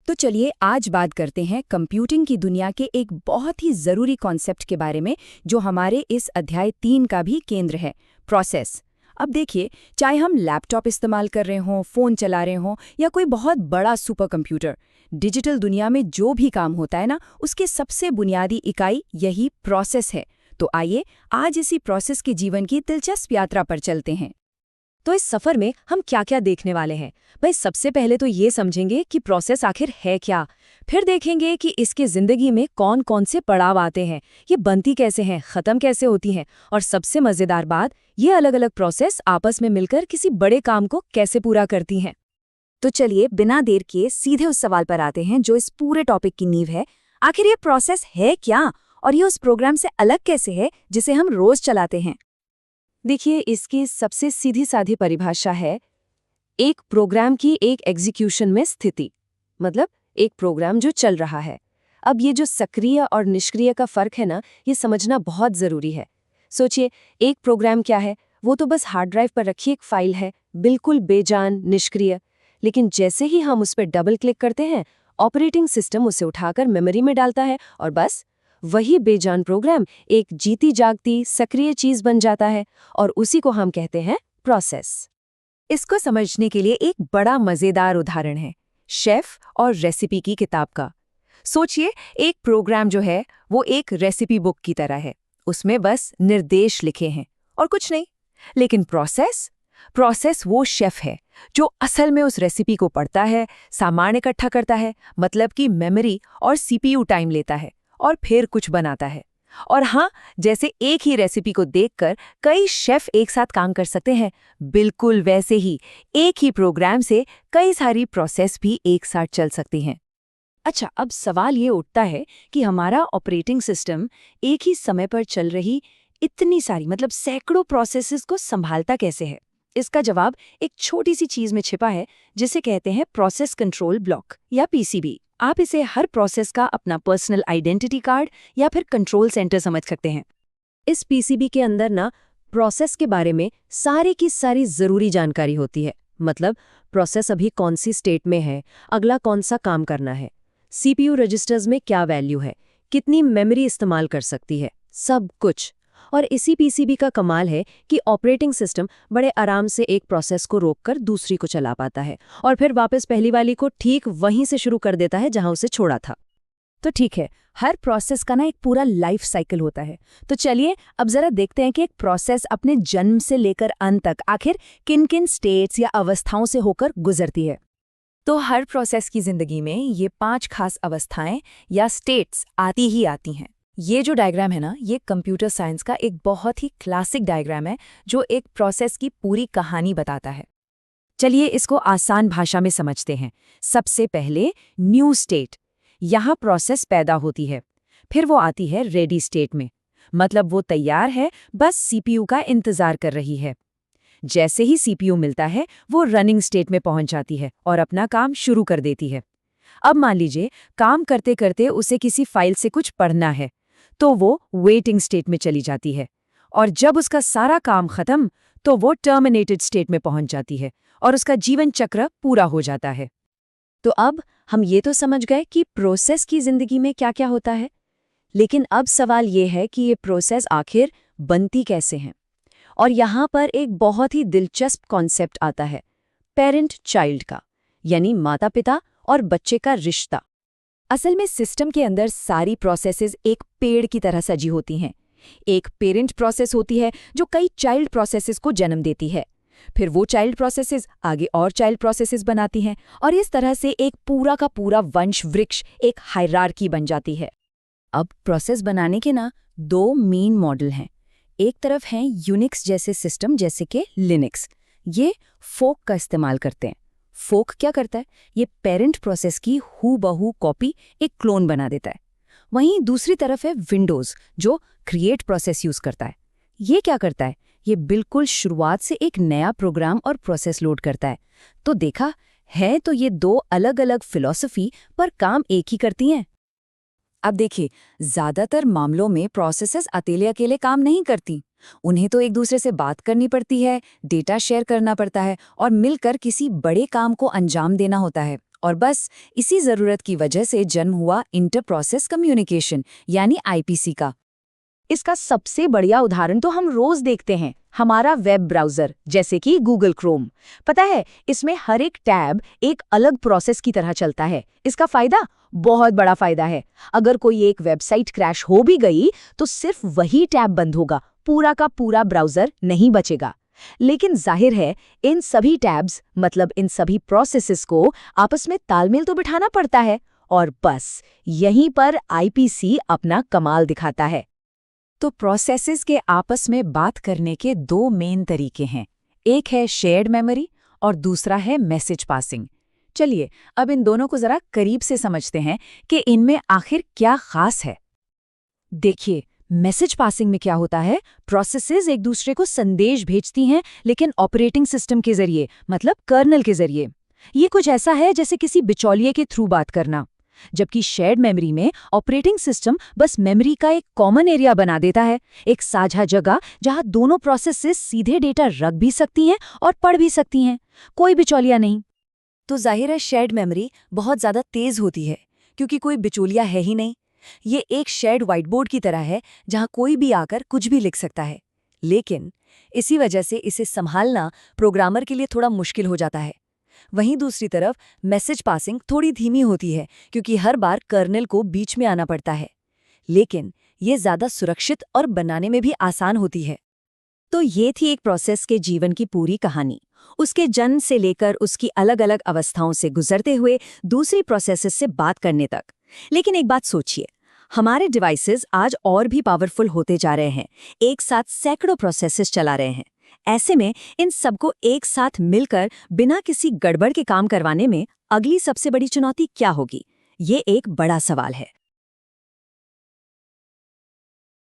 तो चलिए आज बात करते हैं कंप्यूटिंग की दुनिया के एक बहुत ही ज़रूरी कॉन्सेप्ट के बारे में जो हमारे इस अध्याय 3 का भी केंद्र है, प्रोसेस। अब देखिए, चाहे हम लैपटॉप इस्तेमाल कर रहे हों, फ़ोन चला रहे हों या कोई बहुत बड़ा सुपर कंप्यूटर, डिजिटल दुनिया में जो भी काम होता है ना, उसके सबसे बुनियादी इकाई यही प्रोसेस है। तो आइए आज इसी प्रोसेस के जीवन की दिलचस्प यात्रा पर चलते हैं। तो इस सफर में हम क्या क्या देखने वाले हैं? भाई सबसे पहले तो ये समझेंगे कि प्रोसेस आखिर है क्या। फिर देखेंगे कि इसके जिंदगी में कौन कौन से पड़ाव आते हैं, ये बनती कैसे हैं, खत्म कैसे होती हैं, और सबसे मजेदार बात, ये अलग अलग प्रोसेस आपस में मिलकर किसी बड़े काम को कैसे पूरा करती हैं। तो चलिए बिना देर किए सीधे उस सवाल पर आते हैं जो इस पूरे टॉपिक की नींव है। आखिर ये प्रोसेस है क्या और ये उस प्रोग्राम से अलग कैसे है जिसे हम रोज चलाते हैं। देखिए, इसकी सबसे सीधी साधी परिभाषा है एक प्रोग्राम की एक एग्जीक्यूशन में स्थिति, मतलब एक प्रोग्राम जो चल रहा है। अब ये जो सक्रिय और निष्क्रिय का फर्क है ना, ये समझना बहुत ज़रूरी है। सोचिए, एक प्रोग्राम क्या है? वो तो बस हार्ड ड्राइव पर रखी एक फाइल है, बिल्कुल बेजान, निष्क्रिय। लेकिन जैसे ही हम उस पर डबल क्लिक करते हैं, ऑपरेटिंग सिस्टम उसे उठाकर मेमोरी में डालता है और बस वही बेजान प्रोग्राम एक जीती जागती सक्रिय चीज बन जाता है, और उसी को हम कहते हैं प्रोसेस। इसको समझने के लिए एक बड़ा मजेदार उदाहरण है शेफ और रेसिपी की किताब का। सोचिए, एक प्रोग्राम जो है वो एक रेसिपी बुक की तरह है, उसमें बस निर्देश लिखे हैं और कुछ नहीं। लेकिन प्रोसेस वो शेफ है जो असल में उस रेसिपी को पढ़ता है, सामान इकट्ठा करता है, मतलब कि मेमोरी और सीपीयू टाइम लेता है और फिर कुछ बनाता है। और हाँ, जैसे एक ही रेसिपी को देखकर कई शेफ एक साथ काम कर सकते हैं, बिल्कुल वैसे ही एक ही प्रोग्राम से कई सारी प्रोसेस भी एक साथ चल सकती हैं। अच्छा, अब सवाल ये उठता है कि हमारा ऑपरेटिंग सिस्टम एक ही समय पर चल रही इतनी सारी, मतलब सैकड़ों प्रोसेसेस को संभालता कैसे है? इसका जवाब एक छोटी सी चीज में छिपा है, जिसे कहते हैं प्रोसेस कंट्रोल ब्लॉक या पीसीबी। आप इसे हर प्रोसेस का अपना पर्सनल आइडेंटिटी कार्ड या फिर कंट्रोल सेंटर समझ सकते हैं। इस पीसीबी के अंदर ना प्रोसेस के बारे में सारी की सारी जरूरी जानकारी होती है, मतलब प्रोसेस अभी कौन सी स्टेट में है, अगला कौन सा काम करना है, सीपीयू रजिस्टर्स में क्या वैल्यू है, कितनी मेमोरी इस्तेमाल कर सकती है, सब कुछ। और इसी पीसीबी का कमाल है कि ऑपरेटिंग सिस्टम बड़े आराम से एक प्रोसेस को रोककर दूसरी को चला पाता है और फिर वापस पहली वाली को ठीक वहीं से शुरू कर देता है जहां उसे छोड़ा था। तो ठीक है, हर प्रोसेस का ना एक पूरा लाइफ साइकिल होता है। तो चलिए अब जरा देखते हैं कि एक प्रोसेस अपने जन्म से लेकर अंत तक आखिर किन किन स्टेट्स या अवस्थाओं से होकर गुजरती है। तो हर प्रोसेस की जिंदगी में ये 5 खास अवस्थाएं या स्टेट्स आती ही आती हैं। ये जो डायग्राम है ना, ये कंप्यूटर साइंस का एक बहुत ही क्लासिक डायग्राम है जो एक प्रोसेस की पूरी कहानी बताता है। चलिए इसको आसान भाषा में समझते हैं। सबसे पहले न्यू स्टेट, यहाँ प्रोसेस पैदा होती है। फिर वो आती है रेडी स्टेट में, मतलब वो तैयार है, बस सीपीयू का इंतजार कर रही है। जैसे ही सीपीयू मिलता है, वो रनिंग स्टेट में पहुंच जाती है और अपना काम शुरू कर देती है। अब मान लीजिए काम करते करते उसे किसी फाइल से कुछ पढ़ना है, तो वो वेटिंग स्टेट में चली जाती है। और जब उसका सारा काम खत्म, तो वो टर्मिनेटेड स्टेट में पहुंच जाती है और उसका जीवन चक्र पूरा हो जाता है। तो अब हम ये तो समझ गए कि प्रोसेस की जिंदगी में क्या क्या होता है, लेकिन अब सवाल ये है कि ये प्रोसेस आखिर बनती कैसे हैं। और यहाँ पर एक बहुत ही दिलचस्प कॉन्सेप्ट आता है, पेरेंट चाइल्ड का, यानी माता पिता और बच्चे का रिश्ता। असल में सिस्टम के अंदर सारी प्रोसेसेस एक पेड़ की तरह सजी होती हैं। एक पेरेंट प्रोसेस होती है जो कई चाइल्ड प्रोसेसेस को जन्म देती है। फिर वो चाइल्ड प्रोसेसेस आगे और चाइल्ड प्रोसेसेस बनाती हैं और इस तरह से एक पूरा का पूरा वंश वृक्ष, एक हायरार्की बन जाती है। अब प्रोसेस बनाने के ना 2 मेन मॉडल हैं। एक तरफ हैं यूनिक्स जैसे सिस्टम, जैसे कि लिनक्स। ये फोक का इस्तेमाल करते हैं। फोक क्या करता है? ये पेरेंट प्रोसेस की हूबहू कॉपी, एक क्लोन बना देता है। वहीं दूसरी तरफ है विंडोज़, जो क्रिएट प्रोसेस यूज़ करता है। ये क्या करता है? ये बिल्कुल शुरुआत से एक नया प्रोग्राम और प्रोसेस लोड करता है। तो देखा है, तो ये 2 अलग अलग फिलॉसफी पर काम एक ही करती हैं। अब देखिए, ज़्यादातर मामलों में प्रोसेसेस अकेले अकेले काम नहीं करती। उन्हें तो एक दूसरे से बात करनी पड़ती है, डेटा शेयर करना पड़ता है और मिलकर किसी बड़े काम को अंजाम देना होता है। और बस इसी जरूरत की वजह से जन्म हुआ इंटर प्रोसेस कम्युनिकेशन यानी आईपीसी का। इसका सबसे बढ़िया उदाहरण तो हम रोज देखते हैं, हमारा वेब ब्राउज़र, जैसे कि गूगल क्रोम। पता है, इसमें हर एक टैब एक अलग प्रोसेस की तरह चलता है। इसका फायदा, बहुत बड़ा फायदा है। अगर कोई एक वेबसाइट क्रैश हो भी गई तो सिर्फ वही टैब बंद होगा, पूरा का पूरा ब्राउज़र नहीं बचेगा। लेकिन जाहिर है, इन सभी टैब्स मतलब इन सभी प्रोसेसेस को आपस में तालमेल तो बिठाना पड़ता है, और बस यहीं पर आईपीसी अपना कमाल दिखाता है। तो प्रोसेसेस के आपस में बात करने के दो मेन तरीके हैं, एक है शेयर्ड मेमोरी और दूसरा है मैसेज पासिंग। चलिए अब इन दोनों को जरा करीब से समझते हैं कि इनमें आखिर क्या खास है। देखिए, मैसेज पासिंग में क्या होता है, प्रोसेसेस एक दूसरे को संदेश भेजती हैं, लेकिन ऑपरेटिंग सिस्टम के जरिए, मतलब कर्नल के जरिए। ये कुछ ऐसा है जैसे किसी बिचौलिए के थ्रू बात करना। जबकि शेयर्ड मेमोरी में ऑपरेटिंग सिस्टम बस मेमोरी का एक कॉमन एरिया बना देता है, एक साझा जगह जहां दोनों प्रोसेसेस सीधे डेटा रख भी सकती हैं और पढ़ भी सकती हैं, कोई बिचौलिया नहीं। तो जाहिर है शेयर्ड मेमोरी बहुत ज़्यादा तेज़ होती है, क्योंकि कोई बिचौलिया है ही नहीं। ये एक शेयर्ड व्हाइट बोर्ड की तरह है जहां कोई भी आकर कुछ भी लिख सकता है। लेकिन इसी वजह से इसे संभालना प्रोग्रामर के लिए थोड़ा मुश्किल हो जाता है। वहीं दूसरी तरफ मैसेज पासिंग थोड़ी धीमी होती है, क्योंकि हर बार कर्नेल को बीच में आना पड़ता है। लेकिन ये ज़्यादा सुरक्षित और बनाने में भी आसान होती है। तो ये थी एक प्रोसेस के जीवन की पूरी कहानी, उसके जन्म से लेकर उसकी अलग अलग अवस्थाओं से गुजरते हुए दूसरी प्रोसेसेस से बात करने तक। लेकिन एक बात सोचिए, हमारे डिवाइसेस आज और भी पावरफुल होते जा रहे हैं, एक साथ सैकड़ों प्रोसेसेस चला रहे हैं। ऐसे में इन सबको एक साथ मिलकर बिना किसी गड़बड़ के काम करवाने में अगली सबसे बड़ी चुनौती क्या होगी? ये एक बड़ा सवाल है।